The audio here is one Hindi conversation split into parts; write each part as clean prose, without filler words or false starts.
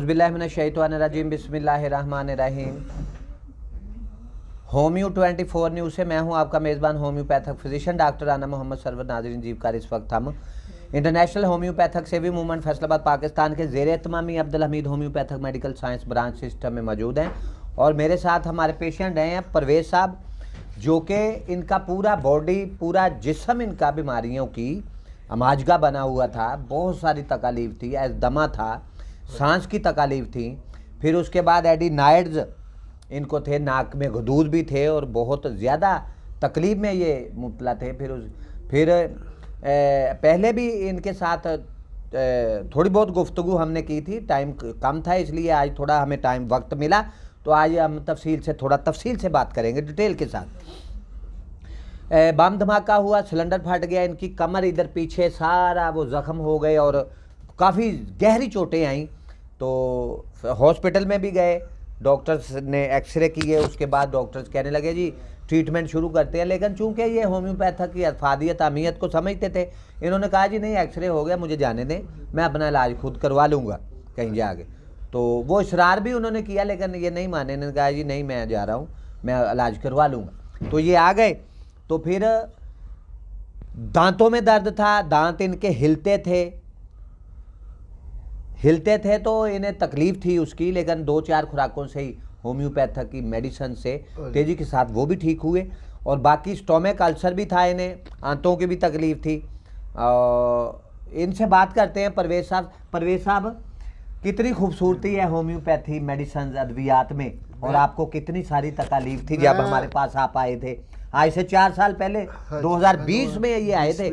औज़ुबिल्लाहिमिनश्शैतानिर्रजीम बिस्मिल्लाहिर्रहमानिर्रहीम। होम्यो 24 न्यूज़ से मैं हूं आपका मेज़बान homeopathic physician doctor Rana Mohammad Sarwar नाज़रीन जीवकार। इस वक्त हम इंटरनेशनल होम्योपैथिक सेवी मूवमेंट फैसलाबाद पाकिस्तान के ज़ेर एहतमामी Abdul Hamid homeopathic medical science branch system में मौजूद हैं और मेरे साथ हमारे पेशेंट हैं परवेज़ साहब, जो कि इनका पूरा बॉडी पूरा जिस्म इनका बीमारियों की अमाजगा बना हुआ था। बहुत सारी तकालीफ थी, दमा था, सांस की तकालीफ थी, फिर उसके बाद एडिनाइड्स इनको थे, नाक में गदूद भी थे और बहुत ज़्यादा तकलीफ में ये मुब्तला थे। फिर पहले भी इनके साथ थोड़ी बहुत गुफ्तगू हमने की थी, टाइम कम था इसलिए आज थोड़ा हमें टाइम वक्त मिला, तो आज हम तफसील से बात करेंगे डिटेल के साथ। बम धमाका हुआ, सिलेंडर फट गया, इनकी कमर इधर पीछे सारा वो ज़ख्म हो गए और काफ़ी गहरी चोटें आई। तो हॉस्पिटल में भी गए, डॉक्टर्स ने एक्सरे किए, उसके बाद डॉक्टर्स कहने लगे जी ट्रीटमेंट शुरू करते हैं। लेकिन चूंकि ये होम्योपैथिक की अफादियत अहमियत को समझते थे, इन्होंने कहा जी नहीं एक्सरे हो गया, मुझे जाने दें, मैं अपना इलाज खुद करवा लूँगा कहीं जाके। तो वो इसरार भी उन्होंने किया लेकिन ये नहीं माने, इन्होंने कहा जी नहीं मैं जा रहा हूँ, मैं इलाज करवा लूँगा। तो ये आ गए। तो फिर दांतों में दर्द था, दांत इनके हिलते थे तो इन्हें तकलीफ थी उसकी, लेकिन 2-4 खुराकों से ही होम्योपैथिक की मेडिसिन से तेज़ी के साथ वो भी ठीक हुए। और बाकी स्टोमक अल्सर भी था इन्हें, आंतों की भी तकलीफ थी। इनसे बात करते हैं परवेज़ साहब। परवेज़ साहब, कितनी खूबसूरती है होम्योपैथी मेडिसिन अद्वियात में, और आपको कितनी सारी तकलीफ थी जब हमारे पास आप आए थे आज से 4 साल पहले, 2020 में ये आए थे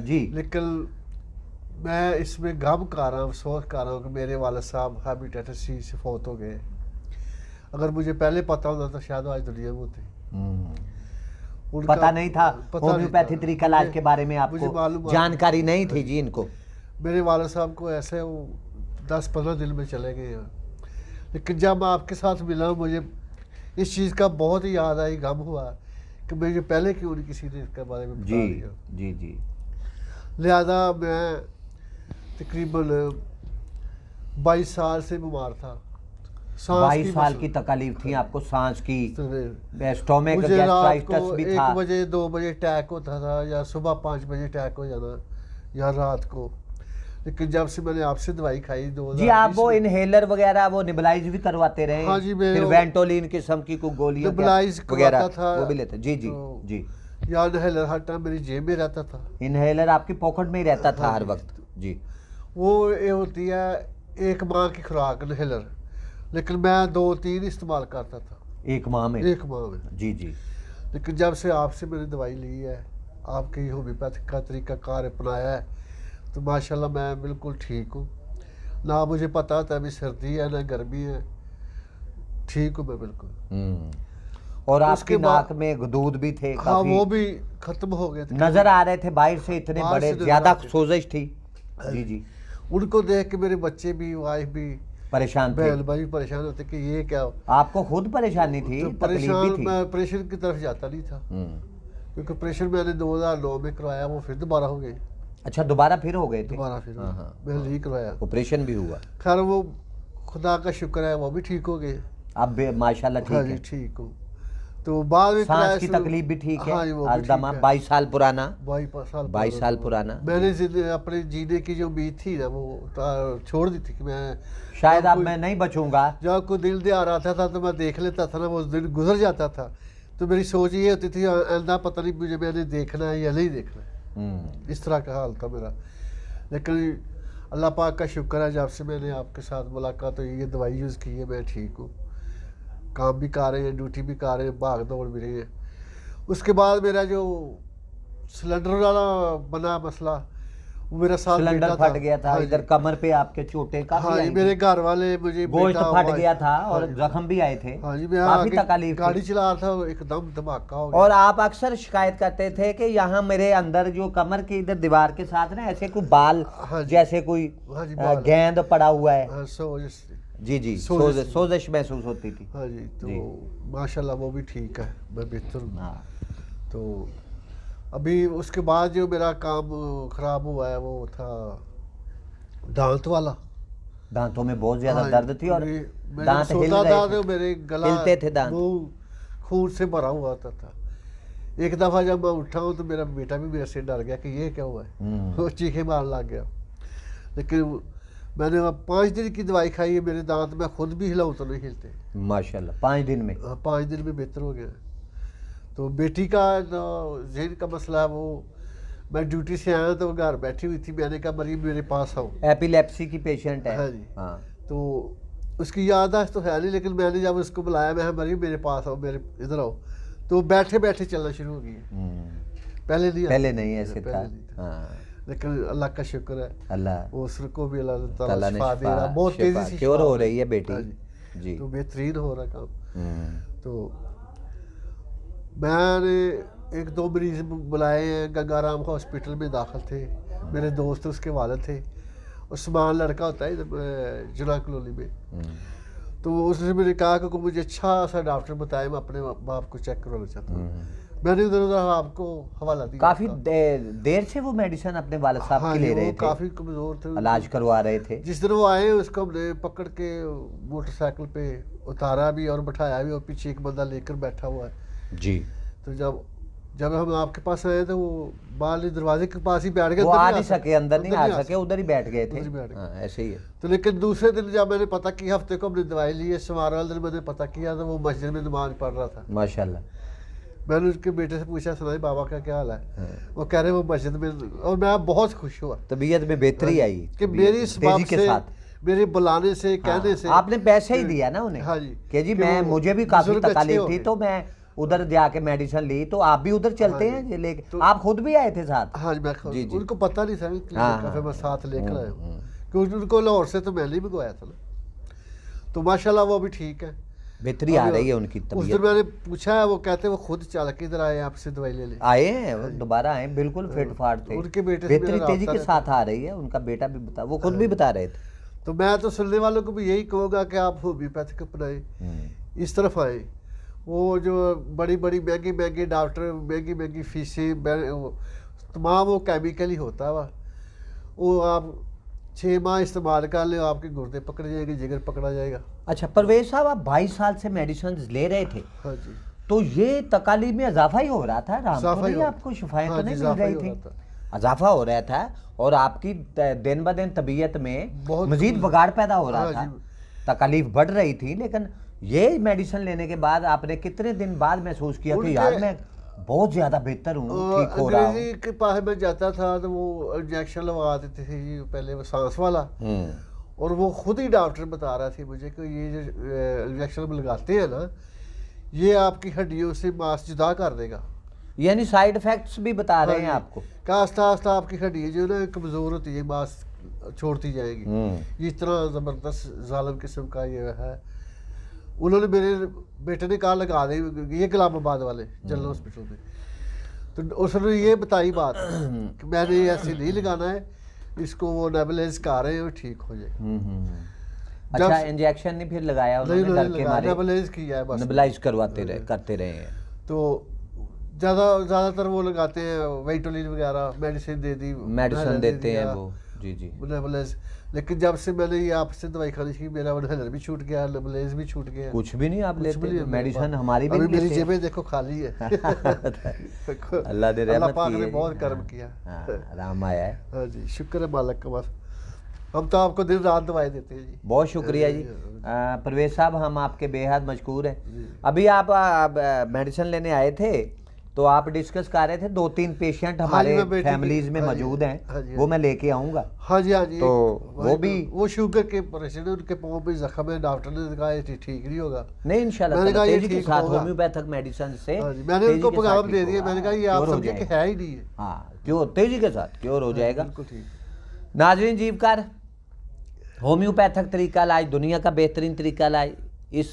जी। लेकिन मैं इसमें गम कर रहा हूँ, अफसोस कर रहा हूँ कि मेरे वाले साहब हेपेटाइटिस सी से फौत हो गए। अगर मुझे पहले पता होता तो शायद आज दुनिया में होते। पता नहीं था होम्योपैथी तरीका इलाज के बारे में, आपको जानकारी नहीं थी जी। इनको मेरे वाले साहब को ऐसे वो 10-15 दिन में चले गए हैं। लेकिन जब मैं आपके साथ मिला मुझे इस चीज़ का बहुत ही याद आई, गम हुआ कि मुझे पहले क्यों नहीं किसी ने इसके बारे में बता दिया। जी जी। लिहाजा मैं तकरीबन 22 साल से बीमार था। 22 साल की तकलीफ थी आपको, सांस की, स्टोमक मुझे रात को भी था। 1 बजे 2 बजे अटैक होता था, या सुबह 5 बजे अटैक हो जाना, या रात को। लेकिन जब से मैंने आपसे दवाई खाई 2020 जी, आप वो इनहेलर वगैरह वो निबलाइज भी करवाते रहे? हाँ जी, फिर वेंटोलिन किस्म की कोई गोलियां निबलाइज वगैरह था, वो भी लेते? जी जी जी। या इनहेलर हर टाइम मेरी जेब में रहता था। इनहेलर आपकी पॉकेट में ही रहता था हर वक्त जी। वो ये होती है 1 माह की खुराक इनहेलर, लेकिन मैं 2-3 इस्तेमाल करता था 1 माह में। 1 माह में जी जी। लेकिन जब से आपसे मैंने दवाई ली है, आपके होम्योपैथिक का तरीका कार अपनाया है, तो माशाल्लाह मैं बिल्कुल ठीक हूँ। ना मुझे पता था अभी सर्दी है ना गर्मी है, ठीक हूँ मैं बिल्कुल। और आपकी नाक में गदूद भी थे? हाँ, वो भी खत्म हो गए थे, नजर आ रहे थे बाहर से, इतने बड़े ज्यादा सोजिश थी जी जी। उनको देख के मेरे बच्चे भी, वाइफ भी परेशान थे, बहन भाई परेशान होते कि ये क्या। आपको खुद परेशानी थी? तो परेशान मैं ऑपरेशन की तरफ जाता नहीं था, क्योंकि ऑपरेशन मैंने 2009 में करवाया, वो फिर दोबारा हो गई। अच्छा, दोबारा फिर हो गए थे? दोबारा फिर मैंने नहीं करवाया, ऑपरेशन भी हुआ। खैर वो खुदा का शुक्र है, वो भी ठीक हो गए अब माशाल्लाह ठीक है। ठीक हो। तो बाद में सांस की तकलीफ भी ठीक है? हाँ जी, वो भी ठीक है। 22 साल पुराना। 22 साल पुराना। मैंने अपने जीने की जो उम्मीद थी ना वो छोड़ दी थी कि मैं शायद अब मैं नहीं बचूंगा। जब कोई दिल दे आ रहा था तो मैं देख लेता था ना, वो दिन गुजर जाता था। तो मेरी सोच ये होती थी आंदा पता नहीं मुझे मैंने देखना है या नहीं देखना है, इस तरह का हाल था मेरा। लेकिन अल्लाह पाक का शुक्र है, जब से मैंने आपके साथ मुलाकात हुई, ये दवाई यूज़ की है, मैं ठीक हूँ, काम भी कर रहे हैं, ड्यूटी भी कर रहे हैं, भाग दौड़ भी रही है। उसके बाद मेरा जो सिलेंडर वाला बना मसला, वो मेरा साथ सिलेंडर फट गया था। इधर कमर पे आपके चोटें काफी हाँ जी, मेरे घर वाले मुझे गोश्त फट गया था और जख्म भी आए थे। हाँ जी, मैं काफी तकलीफ, गाड़ी चला रहा था, एकदम धमाका हो गया। और आप अक्सर शिकायत करते थे कि यहाँ मेरे अंदर जो कमर के इधर दीवार के साथ ना ऐसे कोई बाल जैसे कोई गेंद पड़ा हुआ है। जी जी, सोजिश महसूस होती थी। हाँ जी, तो माशाल्लाह वो भी ठीक है, मैं बेहतर हूँ। तो अभी उसके बाद जो मेरा काम ख़राब हुआ है वो था दांत वाला। दांतों में बहुत ज्यादा हाँ, दर्द थी और मेरे दांत हिल सोता रहे था थे, तो मेरे गला हिलते थे दांत। मुंह खून से भरा हुआ था। एक दफ़ा जब मैं उठा हूँ तो मेरा बेटा भी मेरे से डर गया कि ये क्या हुआ है, वो चीखे मारने लग गया। लेकिन मैंने अब 5 दिन की दवाई खाई है, मेरे दांत मैं खुद भी हिलाऊँ तो नहीं हिलते माशाल्लाह 5 दिन में। 5 दिन में बेहतर हो गया। तो बेटी का जो जहन का मसला है वो, मैं ड्यूटी से आया तो वो घर बैठी हुई थी, मैंने कहा मरीम मेरे पास आओ। एपिलेप्सी की पेशेंट है। हाँ जी। हाँ। तो उसकी याददाश्त तो है नहीं, लेकिन मैंने जब उसको बुलाया, मैं मरीम मेरे पास आओ, मेरे इधर आओ, तो बैठे बैठे चलना शुरू हो गई। पहले नहीं ऐसे था। हाँ। लेकिन अल्लाह का शुक्र है, अल्लाह वो उसको भी अल्लाह ताला ताला ने शिफा दे रहा, शिफा- बहुत तेजी से क्योर शिफा हो दे रही है बेटी। हाँ जी। तो बेहतरीन हो रहा काम। हम्म। तो मैंने 1-2 मरीज बुलाए हैं, गंगाराम हॉस्पिटल में दाखिल थे, मेरे दोस्त उसके वालिद थे, उस्मान लड़का होता है जुना कॉलोनी में। तो उसने मैंने कहा कि कोई मुझे अच्छा सा डॉक्टर बताए, मैं अपने बाप को चेक करवाना चाहता हूँ। मैंने उधर उधर आपको हवाला दिया। काफी देर से वो मेडिसिन अपने वालिद साहब हाँ की जी, ले वो रहे थे, काफ़ी कमज़ोर थे, इलाज करवा रहे थे। जिस दिन वो आए उसको हमने पकड़ के मोटरसाइकिल पे उतारा भी और बैठाया भी, और पीछे एक बंदा लेकर बैठा हुआ है। जी। तो जब जब हम आपके पास आए तो वो बाहर दरवाजे के पास ही बैठ गए, वो अंदर आ नहीं सके, अंदर नहीं आ सके, उधर ही बैठ गए थे। उधर ही बैठ गए। हाँ, ऐसे ही है। तो लेकिन दूसरे दिन जब मैंने पता किया, हफ्ते को हमने दवाई ली है, सोमवार वाले दिन मैंने पता किया तो वो मस्जिद में नमाज पढ़ रहा था। माशाल्लाह। मैंने उसके बेटे से पूछा, सुनाई बाबा का क्या हाल है? वो कह रहे वो मस्जिद में, और मैं बहुत खुश हुआ तबीयत में बेहतरी आई कि तबीयत मेरी इस बात तेजी के से, साथ। मेरे बुलाने से, कहने से आपने पैसे ही दिया ना उन्हें। हाँ जी, कि जी कि मैं, वो मुझे भी काफी बुजुर्ग अच्छे तकलीफ हो थी गए। तो मैं उधर जाके मेडिसिन ली, तो आप भी उधर चलते हाँ हैं जी। ये लेके। तो- आप खुद भी आए थे साथ? हाँ जी, मैं जी, जी। उनको पता नहीं था हाँ, फिर हाँ, मैं साथ लेकर आया हूँ, क्योंकि उनको लाहौर से तो मैंने ही मंगवाया था ना। तो माशाल्लाह वो भी ठीक है, बेहतरी आ अभी रही है उनकी उस दिन तबीयत। मैंने पूछा है, वो कहते वो खुद चल के इधर आए आपसे दवाई ले ले। आए हैं वो, दोबारा आए, बिल्कुल फिट फाट थे। उनके बेटे से बेहतरी मेरा तेजी राब्ता के साथ आ रही है, उनका बेटा भी बता, वो खुद भी बता रहे थे। तो मैं तो सुनने वालों को भी यही कहूँगा कि आप होम्योपैथिक अपनाएं, इस तरफ आए। वो जो बड़ी बड़ी महंगी महंगी डॉक्टर, महंगी महंगी फीसें, तमाम वो केमिकल ही होता है। वो आप 6 माह इस्तेमाल कर ले, आपके गुर्दे पकड़े जाएंगे, जिगर पकड़ा जाएगा। अच्छा परवेज साहब, आप 22 साल से मेडिसिन ले रहे थे, हाँ जी, तो ये तकालीफ में इजाफा ही हो रहा था, राम इजाफा तो ही नहीं हो- आपको शिफायत हाँ तो जी, नहीं मिल इजाफा ही रही हो थी? रहा था। इजाफा हो रहा था और आपकी दिन ब दिन तबीयत में बहुत मजीद बगाड़ पैदा हो रहा हाँ था, जी। तकालीफ बढ़ रही थी। लेकिन ये मेडिसिन लेने के बाद आपने कितने दिन बाद महसूस किया कि यार मैं बहुत ज्यादा बेहतर हूँ, ठीक हो रहा हूँ? अंग्रेजी के पास में जाता था तो वो इंजेक्शन लगवा देते थे जी, पहले वो सांस वाला, और वो खुद ही डॉक्टर बता रहा था मुझे कि ये जो इंजेक्शन लगाते हैं ना, ये आपकी हड्डियों से मांस जुदा कर देगा। यानी साइड इफेक्ट्स भी बता रहे हैं हाँ जी, आपको? कि आस्ता आस्ता आपकी हड्डियाँ जो है ना कमज़ोर होती है, मांस छोड़ती जाएगी। ये इतना ज़बरदस्त जालिम किस्म का ये है। उन्होंने मेरे बेटे ने कहा लगा दे, ये गुलामाबाद वाले जनरल हॉस्पिटल में, तो उसने ये बताई बात कि मैंने ऐसे नहीं लगाना है, इसको वो नेबुलाइज कर रहे हैं, वो ठीक हो जाए। अच्छा इंजेक्शन नहीं फिर लगाया नहीं उन्होंने, डर के मारे नेबुलाइज किया है बस। नेबुलाइज करवाते रहे, करते रहे हैं। तो ज़्यादातर वो लगाते हैं वेटोलिन वगैरह, मेडिसिन दे दी, मेडिसिन देते हैं वो। जी जी। नेबुलाइज। लेकिन जब से मैंने ये आपसे दवाई खानी थी, मेरा इनहेलर भी छूट गया, नेबुलाइज भी छूट गया। कुछ भी नहीं आप कुछ भी लेते? नहीं है मेरे मेडिसिन पास। हमारी भी अभी नहीं मेरी लेते। जेबें देखो खाली है। अल्लाह ने अल्लाह रहमत पाक की ने है। बहुत कर्म हाँ, किया। हाँ, राम आया है। हाँ जी, शुक्र है मालिक का। बस हम तो आपको दिन रात दवाई देते हैं जी। बहुत शुक्रिया जी। परवेज साहब, हम आपके बेहद मशकूर हैं। अभी आप मेडिसिन लेने आए थे तो आप डिस्कस कर रहे थे 2-3 पेशेंट हमारे मैं बेटी की- फैमिलीज में हाँ जी, मौजूद हैं, हाँ जी, वो मैं लेके आऊँगा। हाँ जी, हाँ जी। तो वो भी वो शुगर के परेशान है, उनके पाँव में जख्म है, डॉक्टर ने कहा ये ठीक नहीं होगा। नहीं इंशाल्लाह मैंने कहा ये तेजी के ठीक साथ होगा। होम्योपैथिक मेडिसिन से हाँ जी, मैंने तेजी उनको के साथ पैगाम ठीक दे दिया, होगा। मैंने कहा ये आप क्योर हो समझे कि जाएगा। है ही नहीं है। हाँ क्यों, तेजी के साथ क्योर हो जाएगा। बिल्कुल ठीक। नाजरीन जीवकार, होम्योपैथिक तरीका इलाज दुनिया का बेहतरीन तरीका इलाज।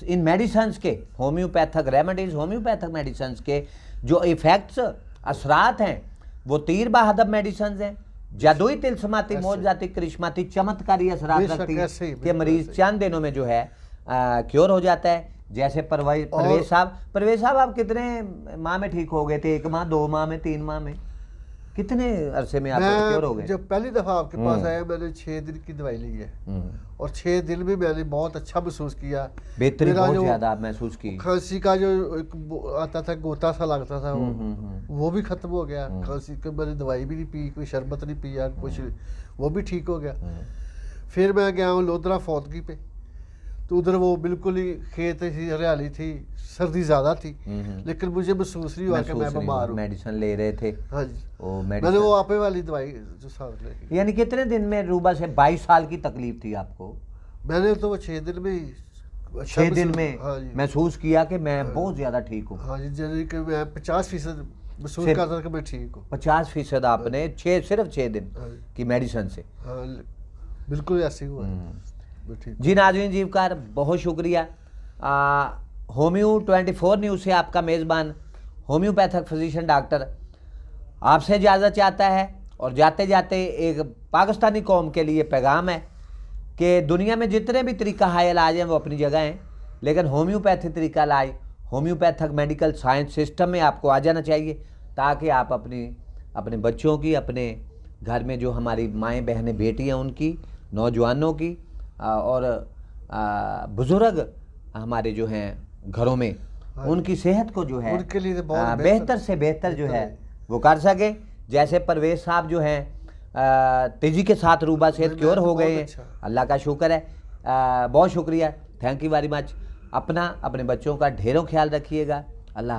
इन मेडिसिन के, होम्योपैथिक रेमेडीज, होम्योपैथिक मेडिसिन के जो इफेक्ट्स, असरात हैं, वो तीर बहादब मेडिसिन हैं। जादुई तिलस्माती मोजाती करिश्माती चमत्कारी असरात बेशक रखती ऐसे ही, है कि बिल्कुल मरीज ऐसे ही। चंद दिनों में जो है क्योर हो जाता है। जैसे परवेज साहब आप कितने माह में ठीक हो गए थे? 1 माह, 2 माह में, 3 माह में? कितने अरसे में आप क्योर हो मैं गए? जब पहली दफ़ा आपके पास आया मैंने 6 दिन की दवाई ली है और 6 दिन में मैंने बहुत अच्छा महसूस किया। बेहतरी मेरा बहुत जो ज़्यादा आप महसूस की? खांसी का जो एक आता था गोता सा लगता था वो भी ख़त्म हो गया। खांसी की मैंने दवाई भी नहीं पी, कोई शरबत नहीं पिया, कुछ वो भी ठीक हो गया। फिर मैं गया हूँ लोधरा फौतगी पे, तो उधर वो बिल्कुल ही खेत थी, हरियाली थी, सर्दी ज़्यादा थी, लेकिन मुझे महसूस नहीं हुआ कि मैं बीमार हूँ। मेडिसिन ले रहे थे? हाँ जी, वो मैंने मेडिसिन, वो आपे वाली दवाई जो साथ लेके, यानी कितने दिन में रूबा से 22 साल की तकलीफ थी आपको? मैंने तो वो 6 दिन में ही 6 दिन में हाँ जी, महसूस किया कि मैं बहुत ज़्यादा ठीक हूँ? हाँ जी, यानी कि मैं 50% महसूस सिर्फ- करता था कि मैं ठीक हूँ। 50% आपने सिर्फ 6 दिन हाँ जी, की मेडिसिन से? हाँ, बिल्कुल ऐसे ही हुआ, मैं ठीक। जी नाज़रीन जीवकार, बहुत शुक्रिया। होम्यो 24 न्यूज़ से आपका मेज़बान होम्योपैथिक फिजिशियन डॉक्टर आपसे इजाज़त चाहता है और जाते जाते एक पाकिस्तानी कौम के लिए पैगाम है कि दुनिया में जितने भी तरीका हाय इलाज हैं वो अपनी जगह हैं, लेकिन होम्योपैथी तरीका इलाज, होम्योपैथिक मेडिकल साइंस सिस्टम में आपको आ जाना चाहिए, ताकि आप अपने बच्चों की, अपने घर में जो हमारी माएँ बहनें बेटी हैं उनकी, नौजवानों की और बुज़ुर्ग हमारे जो हैं घरों में, उनकी सेहत को जो है उनके लिए तो बहुत बेहतर से बेहतर जो है वो कर सके। जैसे परवेज साहब जो हैं तेज़ी के साथ रूबा सेहत क्योर हो गए हैं, अल्लाह का शुक्र है। बहुत शुक्रिया, थैंक यू वेरी मच। अपने बच्चों का ढेरों ख्याल रखिएगा।